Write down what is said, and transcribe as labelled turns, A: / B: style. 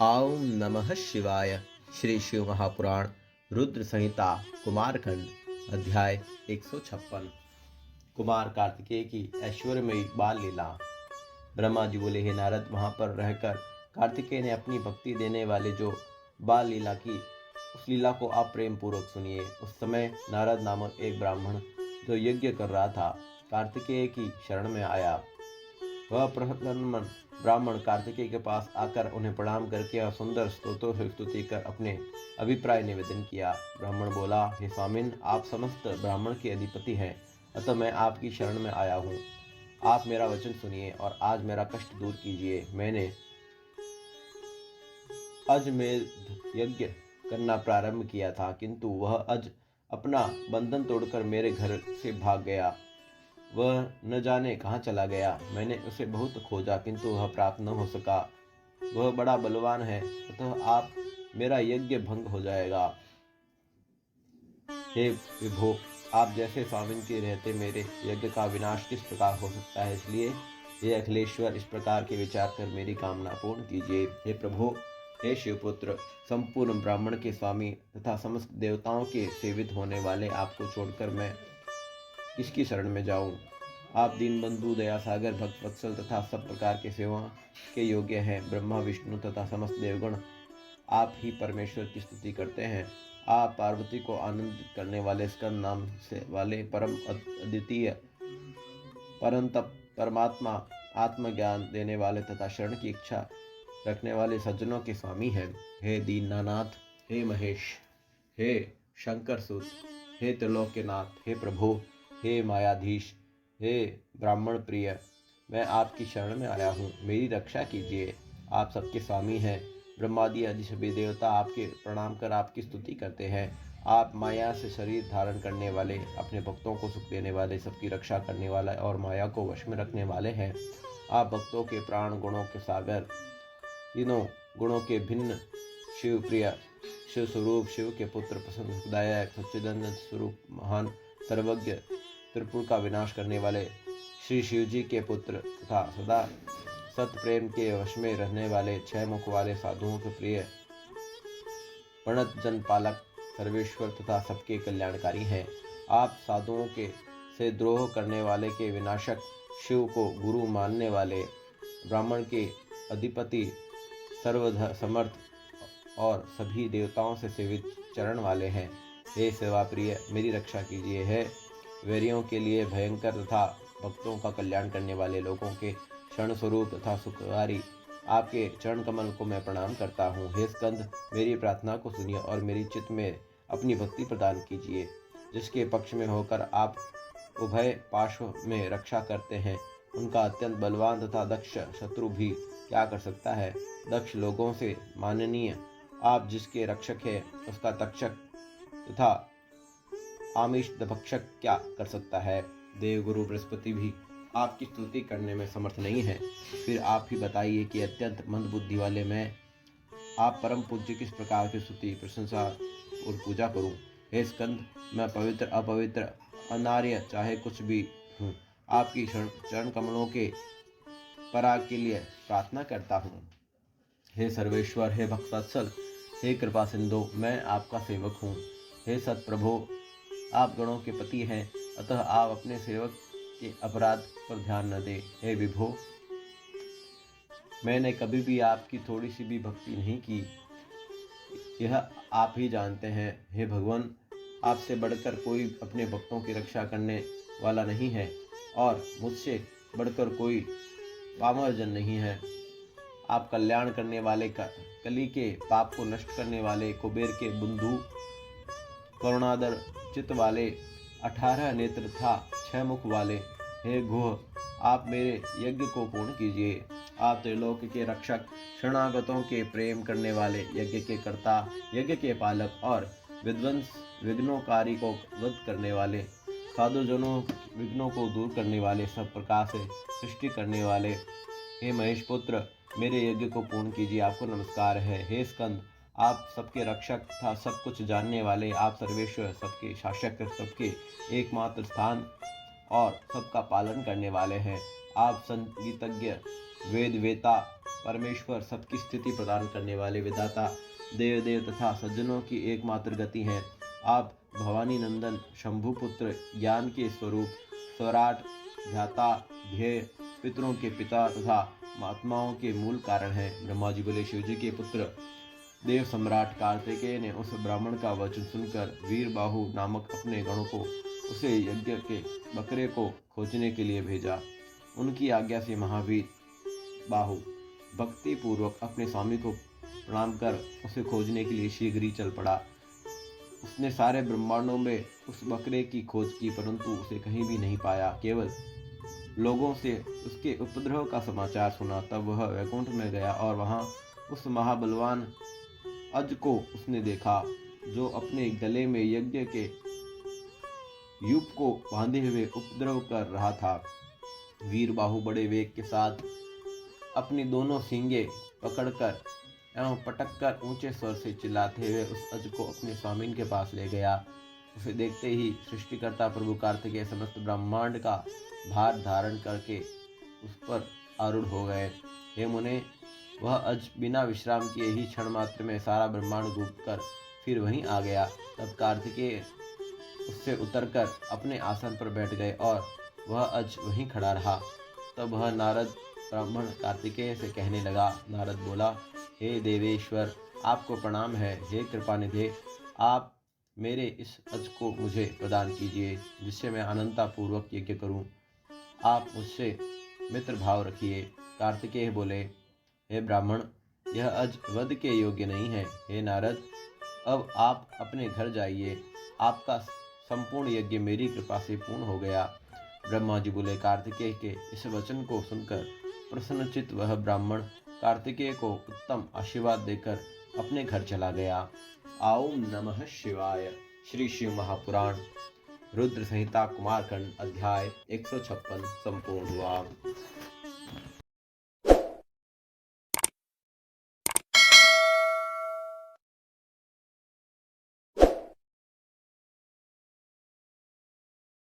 A: ओम नमः शिवाय। श्री शिव महापुराण रुद्र संहिता कुमारखंड अध्याय 156। कुमार कार्तिकेय की ऐश्वर्यमयी बाल लीला। ब्रह्मा जी बोले, हे नारद, वहां पर रहकर कार्तिकेय ने अपनी भक्ति देने वाले जो बाल लीला की, उस लीला को आप प्रेम पूर्वक सुनिए। उस समय नारद नामक एक ब्राह्मण जो यज्ञ कर रहा था, कार्तिकेय की शरण में आया। वह प्रसन्न ब्राह्मण कार्तिकेय के पास आकर उन्हें प्रणाम करके और सुंदर स्तोत्रों से स्तुति कर अपने अभिप्राय निवेदन किया। ब्राह्मण बोला, हे स्वामिन, आप समस्त ब्राह्मण के अधिपति हैं, अतः मैं आपकी शरण में आया हूँ। आप मेरा वचन सुनिए और आज मेरा कष्ट दूर कीजिए। मैंने अजमेध यज्ञ करना प्रारंभ किया था, किंतु वह अज अपना बंधन तोड़कर मेरे घर से भाग गया। वह न जाने कहाँ चला गया। मैंने उसे बहुत खोजा, किंतु वह प्राप्त न हो सका। वह बड़ा बलवान है, अतः आप मेरा यज्ञ भंग हो जाएगा। हे विभो, आप जैसे स्वामी के रहते मेरे यज्ञ का विनाश किस प्रकार हो सकता है, इसलिए हे अखिलेश्वर, इस प्रकार के विचार कर मेरी कामना पूर्ण कीजिए। हे प्रभु, हे शिवपुत्र, संपूर्ण ब्राह्मण के स्वामी तथा समस्त देवताओं के सेवित होने वाले आपको छोड़कर मैं किसकी शरण में जाऊं? आप दीनबंधु, दया सागर, भक्त वत्सल तथा सब प्रकार के सेवा के योग्य हैं। ब्रह्मा, विष्णु तथा समस्त देवगण आप ही परमेश्वर की स्तुति करते हैं। आप पार्वती को आनंदित करने वाले स्कंद नाम से वाले परम अद्वितीय परंतप परमात्मा, आत्मज्ञान देने वाले तथा शरण की इच्छा रखने वाले सज्जनों के स्वामी हैं। हे दीनानाथ, हे महेश, हे शंकर सुत, हे त्रिलोक्यनाथ, हे प्रभु, हे मायाधीश, हे ब्राह्मण प्रिय, मैं आपकी शरण में आया हूँ, मेरी रक्षा कीजिए। आप सबके स्वामी हैं। ब्रह्मादि आदि सभी देवता आपके प्रणाम कर आपकी स्तुति करते हैं। आप माया से शरीर धारण करने वाले, अपने भक्तों को सुख देने वाले, सबकी रक्षा करने वाला और माया को वश में रखने वाले हैं। आप भक्तों के प्राण, गुणों के सागर, तीनों गुणों के भिन्न, शिव प्रिय, शिव स्वरूप, शिव के पुत्र, प्रसन्न सुखदायक, सच्चिदानंद स्वरूप, महान, सर्वज्ञ, त्रिपुर का विनाश करने वाले श्री शिव जी के पुत्र तथा सदा सत प्रेम के वश में रहने वाले, छह मुख वाले, साधुओं के प्रिय, प्रणत जन पालक, सर्वेश्वर तथा सबके कल्याणकारी हैं। आप साधुओं के से द्रोह करने वाले के विनाशक, शिव को गुरु मानने वाले, ब्राह्मण के अधिपति, सर्वध समर्थ और सभी देवताओं से सेवित चरण वाले हैं। हे सेवा प्रिय, मेरी रक्षा कीजिए। है वैरियों के लिए भयंकर तथा भक्तों का कल्याण करने वाले, लोगों के क्षण स्वरूप तथा सुखकारी आपके चरण कमल को मैं प्रणाम करता हूँ। हे स्कंद, मेरी प्रार्थना को सुनिए और मेरी चित्त में अपनी भक्ति प्रदान कीजिए। जिसके पक्ष में होकर आप उभय पार्श्व में रक्षा करते हैं, उनका अत्यंत बलवान तथा दक्ष शत्रु भी क्या कर सकता है? दक्ष लोगों से माननीय आप जिसके रक्षक है, उसका तक्षक तथा आमिष भक्षक क्या कर सकता है? देवगुरु बृहस्पति भी आपकी स्तुति करने में समर्थ नहीं है। फिर आप ही बताइए कि अत्यंत मंद बुद्धि वाले मैं, आप परम पूज्य, किस प्रकार की स्तुति, प्रशंसा और पूजा करूं? हे स्कंद, मैं पवित्र, अपवित्र, अनार्य चाहे कुछ भी हूँ, आपकी चरण कमलों के पराग के लिए प्रार्थना करता हूँ। हे सर्वेश्वर, हे भक्तवत्सल, हे कृपा सिंधु, मैं आपका सेवक हूँ। हे सत प्रभु, आप गणों के पति हैं, अतः आप अपने सेवक के अपराध पर ध्यान न दें। हे विभो, मैंने कभी भी आपकी थोड़ी सी भी भक्ति नहीं की, यह आप ही जानते हैं। हे भगवान, आपसे बढ़कर कोई अपने भक्तों की रक्षा करने वाला नहीं है और मुझसे बढ़कर कोई पामरजन नहीं है। आप कल्याण करने वाले, कली के पाप को नष्ट करने वाले, कुबेर के बंधु, करुणादर चित्त वाले, 18 नेत्र तथा 6 मुख वाले, हे गुह, आप मेरे यज्ञ को पूर्ण कीजिए। आप त्रिलोक के रक्षक, शरणागतों के प्रेम करने वाले, यज्ञ के कर्ता, यज्ञ के पालक और विध्वंस, विघ्नोकारी को वध करने वाले, साधुजनों विघ्नों को दूर करने वाले, सब प्रकार से सृष्टि करने वाले, हे महेश पुत्र, मेरे यज्ञ को पूर्ण कीजिए। आपको नमस्कार है। हे स्कंद, आप सबके रक्षक तथा सब कुछ जानने वाले, आप सर्वेश्वर, सबके शासक, सबके एकमात्र स्थान और सबका पालन करने वाले हैं। आप संगीतज्ञ, वेद वेता, परमेश्वर सबकी स्थिति प्रदान करने वाले विधाता, देव देव तथा सज्जनों की एकमात्र गति हैं। आप भवानी नंदन, शंभुपुत्र, ज्ञान के स्वरूप, स्वराट, ध्याता, ध्येय, पितरों के पिता तथा महात्माओं के मूल कारण हैं। ब्रह्मा जी बोले, शिव जी के पुत्र देव सम्राट कार्तिकेय ने उस ब्राह्मण का वचन सुनकर वीरबाहु नामक अपने गणों को उसे यज्ञ के बकरे को खोजने के लिए भेजा। उनकी आज्ञा से महावीर बाहु भक्ति पूर्वक अपने स्वामी को प्रणाम कर उसे खोजने के लिए शीघ्र ही चल पड़ा। उसने सारे ब्रह्मांडों में उस बकरे की खोज की, परंतु उसे कहीं भी नहीं पाया। केवल लोगों से उसके उपद्रव का समाचार सुना। तब वह वैकुंठ में गया और वहां उस महाबलवान अज को उसने देखा, जो अपने गले में यज्ञ के यूप को बांधे हुए उपद्रव कर रहा था। वीरबाहु बड़े वेग के साथ अपनी दोनों सींगे पकड़कर एवं पटककर ऊंचे स्वर से चिल्लाते हुए उस अज को अपने स्वामी के पास ले गया। उसे देखते ही सृष्टिकर्ता प्रभु कार्तिकेय समस्त ब्रह्मांड का भार धारण करके उस पर आरूढ़ हो गए। हे मुने, वह अज बिना विश्राम किए ही क्षण मात्र में सारा ब्रह्मांड डूब कर फिर वहीं आ गया। तब कार्तिकेय उससे उतरकर अपने आसन पर बैठ गए और वह अज वहीं खड़ा रहा। तब वह नारद ब्राह्मण कार्तिकेय से कहने लगा। नारद बोला, हे देवेश्वर, आपको प्रणाम है। हे कृपानिधे, आप मेरे इस अज को मुझे प्रदान कीजिए, जिससे मैं अनंता पूर्वक यज्ञ करूं। आप मुझसे मित्र भाव रखिए। कार्तिकेय बोले, हे ब्राह्मण, यह अज वध के योग्य नहीं है। हे नारद, अब आप अपने घर जाइए। आपका संपूर्ण यज्ञ मेरी कृपा से पूर्ण हो गया। ब्रह्मा जी बोले, कार्तिकेय के इस वचन को सुनकर प्रसन्नचित्त वह ब्राह्मण कार्तिकेय को उत्तम आशीर्वाद देकर अपने घर चला गया। ओम नमः शिवाय। श्री शिव महापुराण रुद्र संहिता कुमारखंड अध्याय 156 संपूर्ण हुआ।